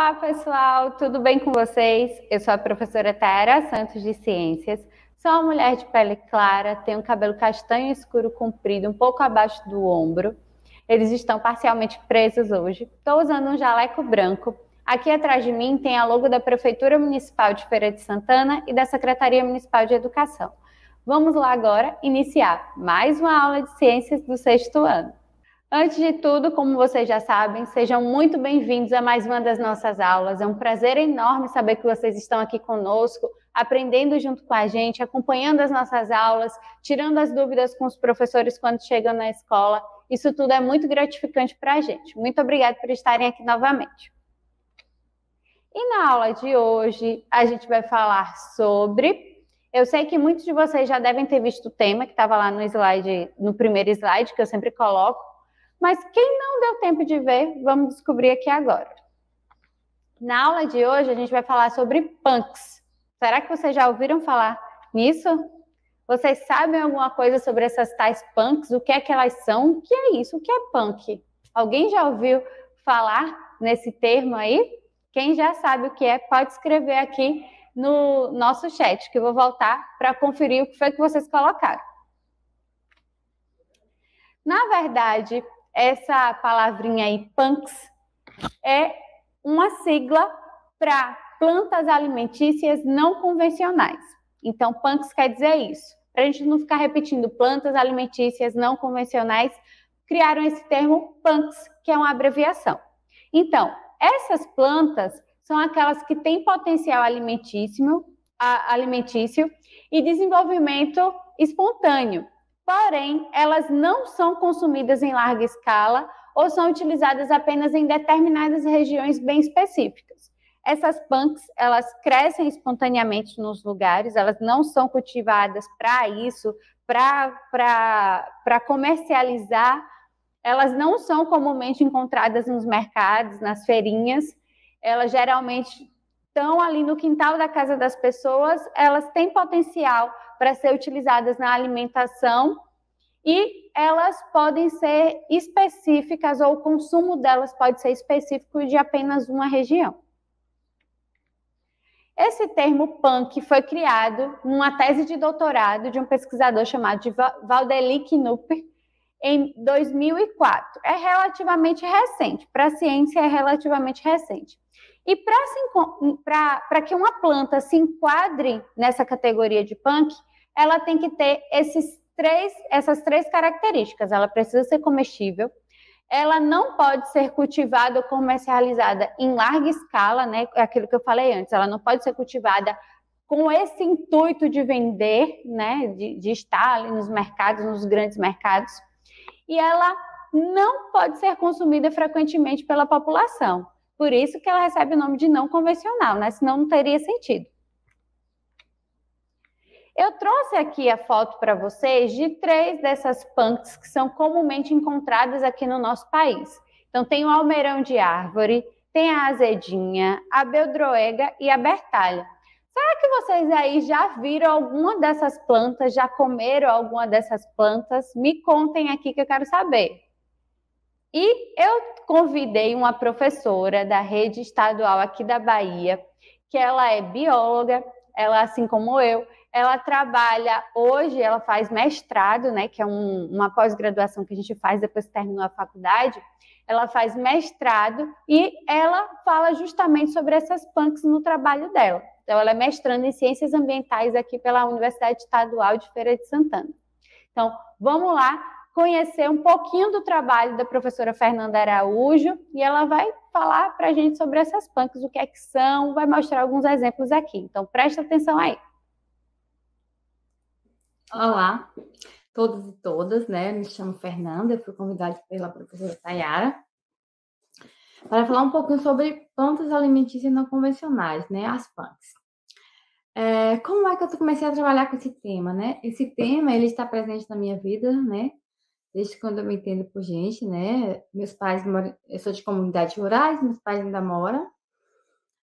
Olá, pessoal, tudo bem com vocês? Eu sou a professora Tayara Santos de Ciências, sou uma mulher de pele clara, tenho cabelo castanho escuro comprido, um pouco abaixo do ombro. Eles estão parcialmente presos hoje. Estou usando um jaleco branco. Aqui atrás de mim tem a logo da Prefeitura Municipal de Feira de Santana e da Secretaria Municipal de Educação. Vamos lá agora iniciar mais uma aula de Ciências do sexto ano. Antes de tudo, como vocês já sabem, sejam muito bem-vindos a mais uma das nossas aulas. É um prazer enorme saber que vocês estão aqui conosco, aprendendo junto com a gente, acompanhando as nossas aulas, tirando as dúvidas com os professores quando chegam na escola. Isso tudo é muito gratificante para a gente. Muito obrigada por estarem aqui novamente. E na aula de hoje, a gente vai falar sobre... Eu sei que muitos de vocês já devem ter visto o tema que estava lá no slide, no primeiro slide, que eu sempre coloco. Mas quem não deu tempo de ver, vamos descobrir aqui agora. Na aula de hoje, a gente vai falar sobre punks. Será que vocês já ouviram falar nisso? Vocês sabem alguma coisa sobre essas tais punks? O que é que elas são? O que é isso? O que é punk? Alguém já ouviu falar nesse termo aí? Quem já sabe o que é, pode escrever aqui no nosso chat, que eu vou voltar para conferir o que foi que vocês colocaram. Na verdade, essa palavrinha aí, punks, é uma sigla para plantas alimentícias não convencionais. Então, punks quer dizer isso. Para a gente não ficar repetindo plantas alimentícias não convencionais, criaram esse termo punks, que é uma abreviação. Então, essas plantas são aquelas que têm potencial alimentício e desenvolvimento espontâneo. Porém, elas não são consumidas em larga escala ou são utilizadas apenas em determinadas regiões bem específicas. Essas punks, elas crescem espontaneamente nos lugares, elas não são cultivadas para isso, para comercializar, elas não são comumente encontradas nos mercados, nas feirinhas, elas geralmente estão ali no quintal da casa das pessoas, elas têm potencial para ser utilizadas na alimentação e elas podem ser específicas ou o consumo delas pode ser específico de apenas uma região. Esse termo punk foi criado numa tese de doutorado de um pesquisador chamado Valdeli Knupp em 2004. É relativamente recente, para a ciência é relativamente recente. E para que uma planta se enquadre nessa categoria de punk, ela tem que ter essas três características. Ela precisa ser comestível, ela não pode ser cultivada ou comercializada em larga escala, né? É aquilo que eu falei antes, ela não pode ser cultivada com esse intuito de vender, né? De estar ali nos mercados, nos grandes mercados. E ela não pode ser consumida frequentemente pela população. Por isso que ela recebe o nome de não convencional, né? Senão não teria sentido. Eu trouxe aqui a foto para vocês de 3 dessas punks que são comumente encontradas aqui no nosso país. Então, tem o almeirão de árvore, tem a azedinha, a beldroega e a bertalha. Será que vocês aí já viram alguma dessas plantas, já comeram alguma dessas plantas? Me contem aqui que eu quero saber. E eu convidei uma professora da rede estadual aqui da Bahia, que ela é bióloga, ela, assim como eu, ela trabalha hoje, ela faz mestrado, né, que é uma pós-graduação que a gente faz depois que terminou a faculdade, ela faz mestrado e ela fala justamente sobre essas punks no trabalho dela. Então, ela é mestranda em Ciências Ambientais aqui pela Universidade Estadual de Feira de Santana. Então, vamos lá conhecer um pouquinho do trabalho da professora Fernanda Araújo e ela vai falar para a gente sobre essas punks, o que é que são, vai mostrar alguns exemplos aqui. Então, presta atenção aí. Olá, todos e todas, né? Me chamo Fernanda, eu fui convidada pela professora Tayara para falar um pouquinho sobre plantas alimentícias não convencionais, né? As punks. Como é que eu comecei a trabalhar com esse tema, né? Esse tema, ele está presente na minha vida, né? Desde quando eu me entendo por gente, né? Meus pais moram, eu sou de comunidades rurais, meus pais ainda moram.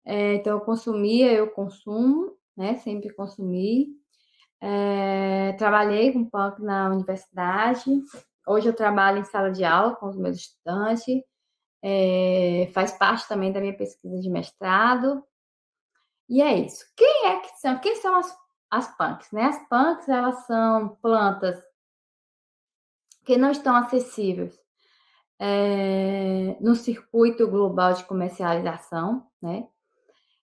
Então, eu consumo, né? Sempre consumi. Trabalhei com punk na universidade. Hoje eu trabalho em sala de aula com os meus estudantes. faz parte também da minha pesquisa de mestrado. E é isso. Quem são as punks, né? As punks, elas são plantas que não estão acessíveis no circuito global de comercialização, né?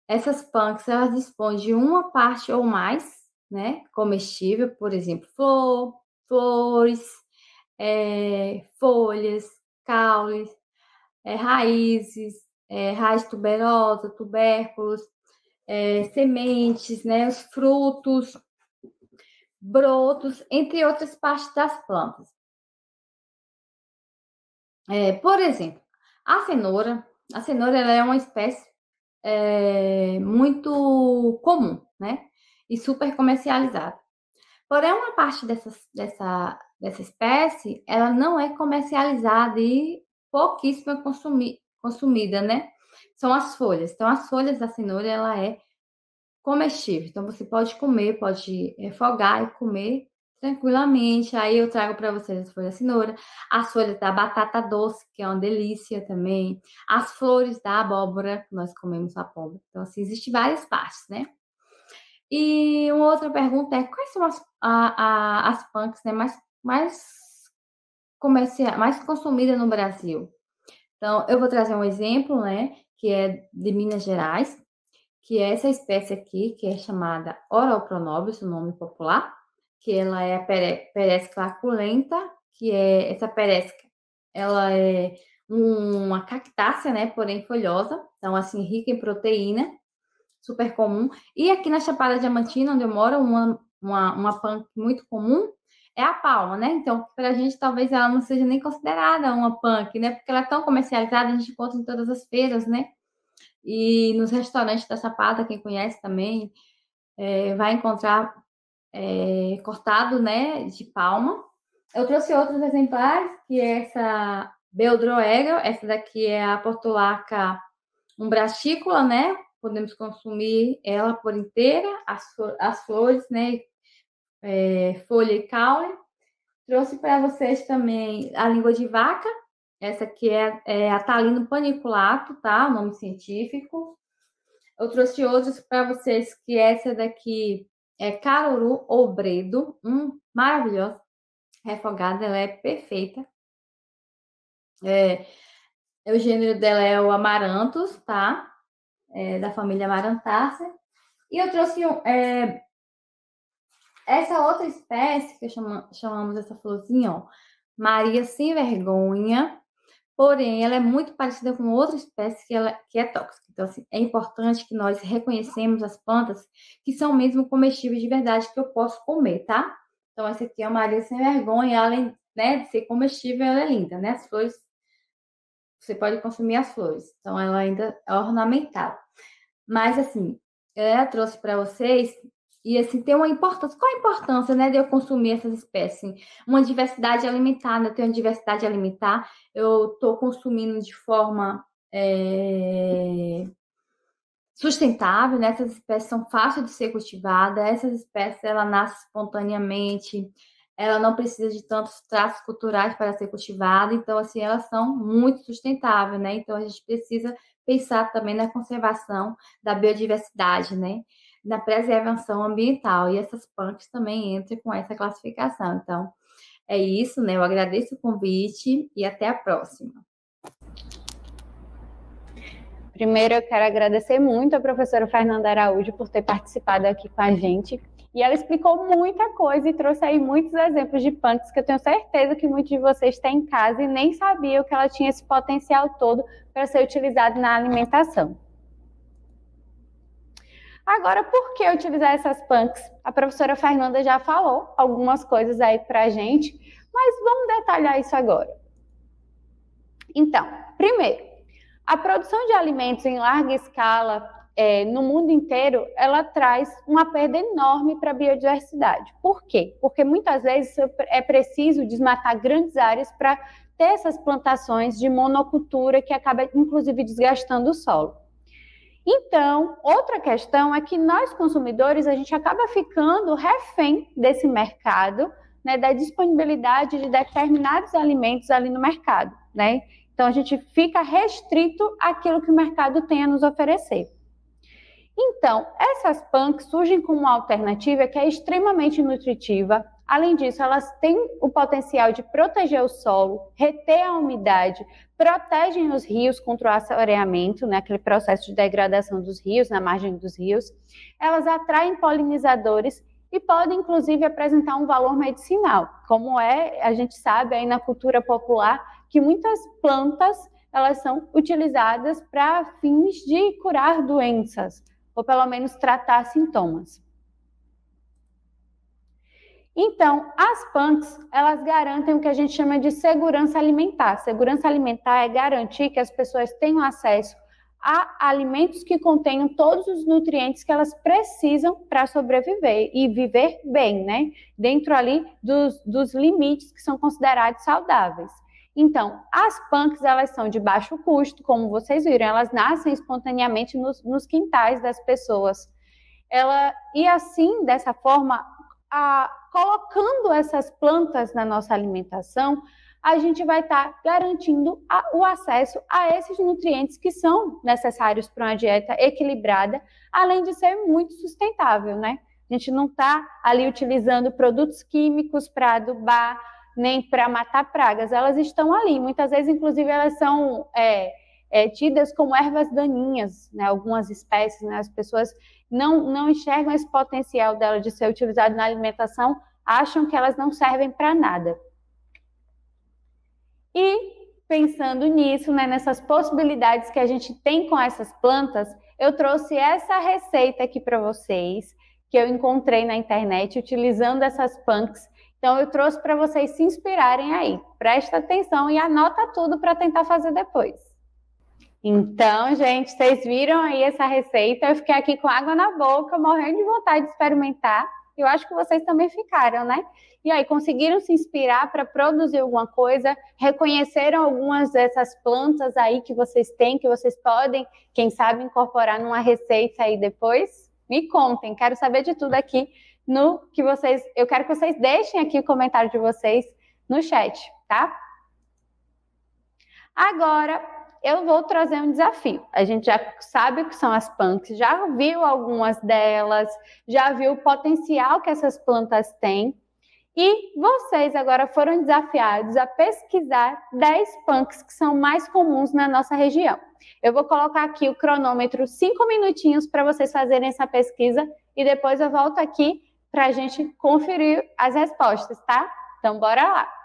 Essas punks, elas dispõem de uma parte ou mais, né, comestível, por exemplo, flores, folhas, caules, raízes, raiz tuberosa, tubérculos, sementes, né, os frutos, brotos, entre outras partes das plantas. Por exemplo, a cenoura ela é uma espécie muito comum, né? E super comercializada. Porém, uma parte dessa espécie, ela não é comercializada e pouquíssima consumida, né? São as folhas. Então, as folhas da cenoura, ela é comestível. Então, você pode comer, pode refogar e comer tranquilamente. Aí eu trago para vocês as folhas da cenoura, as folhas da batata doce, que é uma delícia também, as flores da abóbora, que nós comemos abóbora. Então, assim, existem várias partes, né? E uma outra pergunta é, quais são as punks, né, mais consumidas no Brasil? Então, eu vou trazer um exemplo, né, que é de Minas Gerais, que é essa espécie aqui, que é chamada Oropronobius, o nome popular, que ela é a Peresca aculenta, que é essa peresca, ela é uma cactácea, né, porém folhosa, então assim, rica em proteína, super comum. E aqui na Chapada Diamantina, onde eu moro, uma punk muito comum é a palma, né? Então, para a gente, talvez ela não seja nem considerada uma punk, né? Porque ela é tão comercializada, a gente encontra em todas as feiras, né? E nos restaurantes da Chapada, quem conhece também, vai encontrar cortado, né, de palma. Eu trouxe outros exemplares, que é essa Beldroeger, essa daqui é a Portulaca umbratícola, né? Podemos consumir ela por inteira, as flores, né? Folha e caule. Trouxe para vocês também a língua de vaca. Essa aqui é Atalino paniculato, tá? O nome científico. Eu trouxe outros para vocês, que essa daqui é Caruru obredo, maravilhosa. Refogada, ela é perfeita. O gênero dela é o Amaranthus, tá? Da família Amarantácea. E eu trouxe essa outra espécie, que chamamos essa florzinha, ó, Maria Sem Vergonha, porém, ela é muito parecida com outra espécie que é tóxica. Então, assim, é importante que nós reconhecemos as plantas que são mesmo comestíveis de verdade, que eu posso comer, tá? Então, essa aqui é a Maria Sem Vergonha, além, né, de ser comestível, ela é linda, né? As flores, você pode consumir as flores. Então, ela ainda é ornamental. Mas, assim, eu trouxe para vocês, e assim, tem uma importância. Qual a importância, né, de eu consumir essas espécies? Uma diversidade alimentar, né? Eu tenho uma diversidade alimentar, eu estou consumindo de forma sustentável, né? Essas espécies são fáceis de ser cultivadas, essas espécies, ela nasce espontaneamente, ela não precisa de tantos traços culturais para ser cultivada, então, assim, elas são muito sustentáveis, né? Então, a gente precisa pensar também na conservação da biodiversidade, né? Na preservação ambiental, e essas punks também entram com essa classificação. Então, é isso, né? Eu agradeço o convite e até a próxima. Primeiro, eu quero agradecer muito a professora Fernanda Araújo por ter participado aqui com a gente. E ela explicou muita coisa e trouxe aí muitos exemplos de punks que eu tenho certeza que muitos de vocês têm em casa e nem sabiam que ela tinha esse potencial todo para ser utilizado na alimentação. Agora, por que utilizar essas punks? A professora Fernanda já falou algumas coisas aí para a gente, mas vamos detalhar isso agora. Então, primeiro, a produção de alimentos em larga escala no mundo inteiro, ela traz uma perda enorme para a biodiversidade. Por quê? Porque muitas vezes é preciso desmatar grandes áreas para ter essas plantações de monocultura que acaba, inclusive, desgastando o solo. Então, outra questão é que nós, consumidores, a gente acaba ficando refém desse mercado, né, da disponibilidade de determinados alimentos ali no mercado, né? Então, a gente fica restrito àquilo que o mercado tem a nos oferecer. Então, essas punks surgem como uma alternativa que é extremamente nutritiva. Além disso, elas têm o potencial de proteger o solo, reter a umidade, protegem os rios contra o assoreamento, né, aquele processo de degradação dos rios, na margem dos rios. Elas atraem polinizadores e podem, inclusive, apresentar um valor medicinal, como a gente sabe aí na cultura popular, que muitas plantas elas são utilizadas para fins de curar doenças, ou pelo menos tratar sintomas. Então, as punks, elas garantem o que a gente chama de segurança alimentar. Segurança alimentar é garantir que as pessoas tenham acesso a alimentos que contenham todos os nutrientes que elas precisam para sobreviver e viver bem, né? Dentro ali dos limites que são considerados saudáveis. Então, as punks, elas são de baixo custo, como vocês viram, elas nascem espontaneamente nos quintais das pessoas. E assim, dessa forma, colocando essas plantas na nossa alimentação, a gente vai estar garantindo o acesso a esses nutrientes que são necessários para uma dieta equilibrada, além de ser muito sustentável, né? A gente não está ali utilizando produtos químicos para adubar, nem para matar pragas, elas estão ali. Muitas vezes, inclusive, elas são tidas como ervas daninhas, né? Algumas espécies, né? As pessoas não enxergam esse potencial dela de ser utilizado na alimentação, acham que elas não servem para nada. E pensando nisso, né, nessas possibilidades que a gente tem com essas plantas, eu trouxe essa receita aqui para vocês, que eu encontrei na internet utilizando essas punks. Então, eu trouxe para vocês se inspirarem aí. Presta atenção e anota tudo para tentar fazer depois. Então, gente, vocês viram aí essa receita? Eu fiquei aqui com água na boca, morrendo de vontade de experimentar. Eu acho que vocês também ficaram, né? E aí, conseguiram se inspirar para produzir alguma coisa? Reconheceram algumas dessas plantas aí que vocês têm, que vocês podem, quem sabe, incorporar numa receita aí depois? Me contem, quero saber de tudo aqui eu quero que vocês deixem aqui o comentário de vocês no chat, tá? Agora, eu vou trazer um desafio. A gente já sabe o que são as punks, já viu algumas delas, já viu o potencial que essas plantas têm. E vocês agora foram desafiados a pesquisar 10 punks que são mais comuns na nossa região. Eu vou colocar aqui o cronômetro 5 minutinhos para vocês fazerem essa pesquisa e depois eu volto aqui para a gente conferir as respostas, tá? Então, bora lá!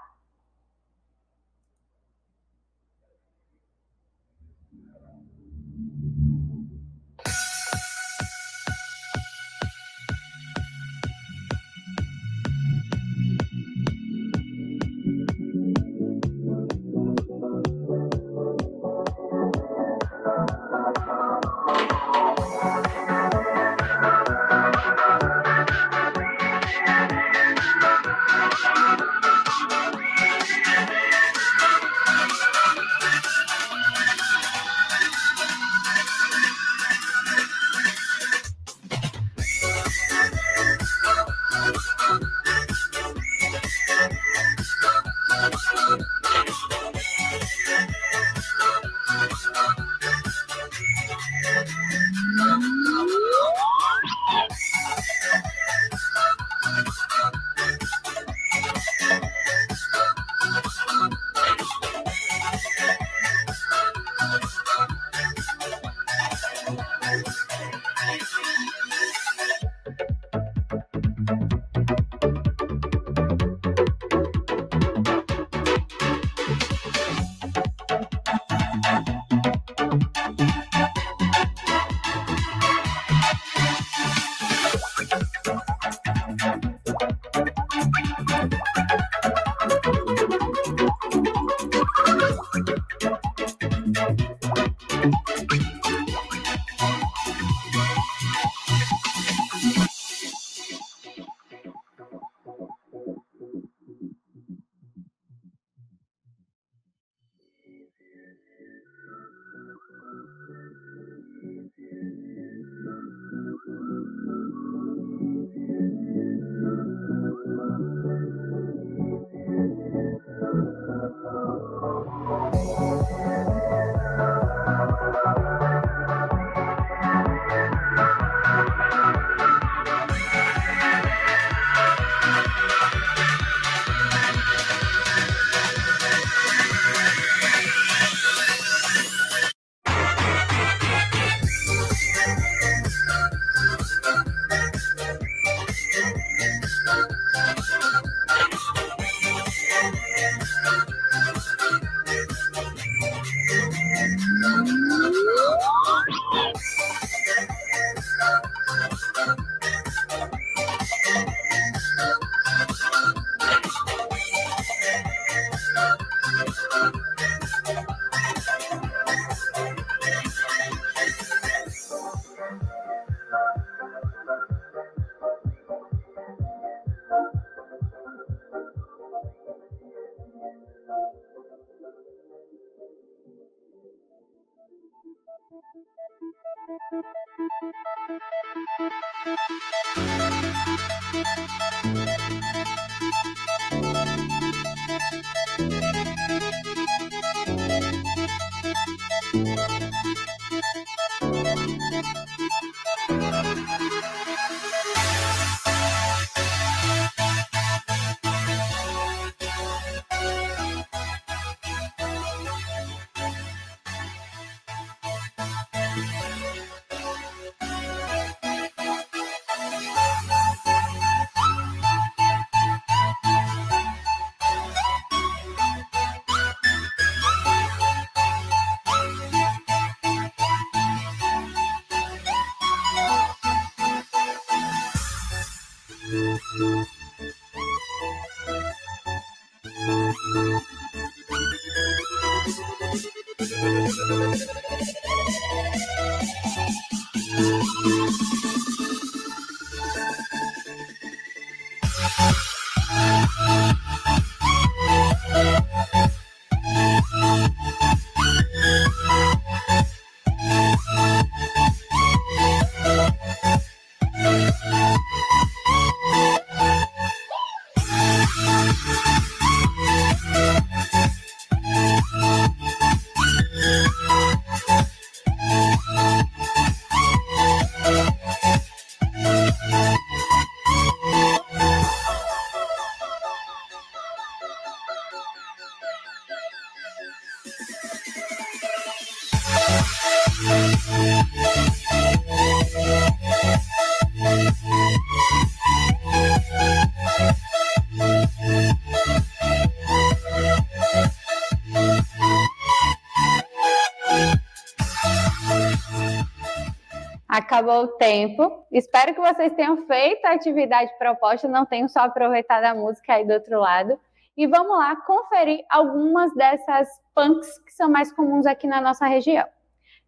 Acabou o tempo. Espero que vocês tenham feito a atividade proposta, não tenham só aproveitado a música aí do outro lado. E vamos lá conferir algumas dessas punks que são mais comuns aqui na nossa região.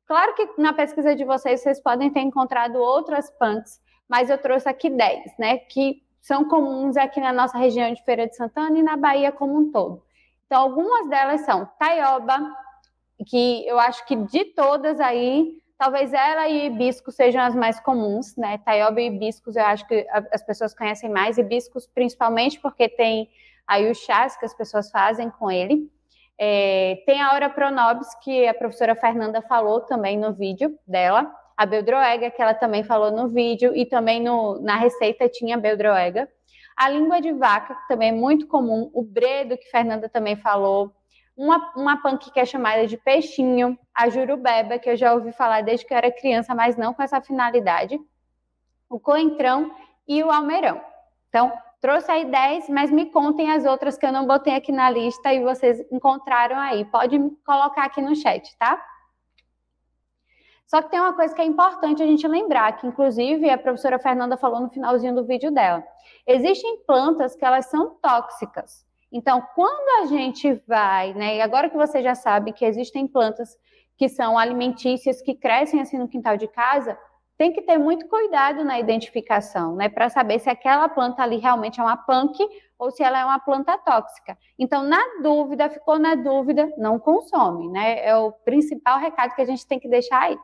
Claro que na pesquisa de vocês podem ter encontrado outras punks, mas eu trouxe aqui 10, né, que são comuns aqui na nossa região de Feira de Santana e na Bahia como um todo. Então, algumas delas são Taioba, que eu acho que de todas aí, talvez ela e hibisco sejam as mais comuns, né? Taioba e hibiscos eu acho que as pessoas conhecem mais, hibiscos principalmente porque tem aí os chás que as pessoas fazem com ele. Tem a Aura Pronobis, que a professora Fernanda falou também no vídeo dela, a beldroega, que ela também falou no vídeo, e também na receita tinha beldroega. A língua de vaca, que também é muito comum, o bredo, que a Fernanda também falou, uma punk que é chamada de peixinho, a jurubeba, que eu já ouvi falar desde que eu era criança, mas não com essa finalidade, o coentrão e o almeirão. Então, trouxe aí 10, mas me contem as outras que eu não botei aqui na lista e vocês encontraram aí. Pode colocar aqui no chat, tá? Só que tem uma coisa que é importante a gente lembrar, que inclusive a professora Fernanda falou no finalzinho do vídeo dela. Existem plantas que elas são tóxicas. Então, quando a gente vai, né, e agora que você já sabe que existem plantas que são alimentícias, que crescem assim no quintal de casa, tem que ter muito cuidado na identificação, né, para saber se aquela planta ali realmente é uma punk ou se ela é uma planta tóxica. Então, na dúvida, ficou na dúvida, não consome, né? É o principal recado que a gente tem que deixar aí.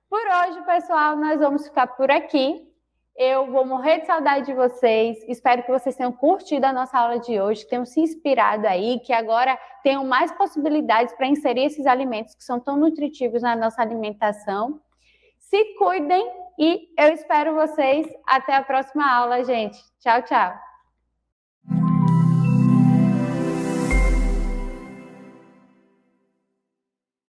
Por hoje, pessoal, nós vamos ficar por aqui. Eu vou morrer de saudade de vocês, espero que vocês tenham curtido a nossa aula de hoje, tenham se inspirado aí, que agora tenham mais possibilidades para inserir esses alimentos que são tão nutritivos na nossa alimentação. Se cuidem e eu espero vocês até a próxima aula, gente. Tchau, tchau!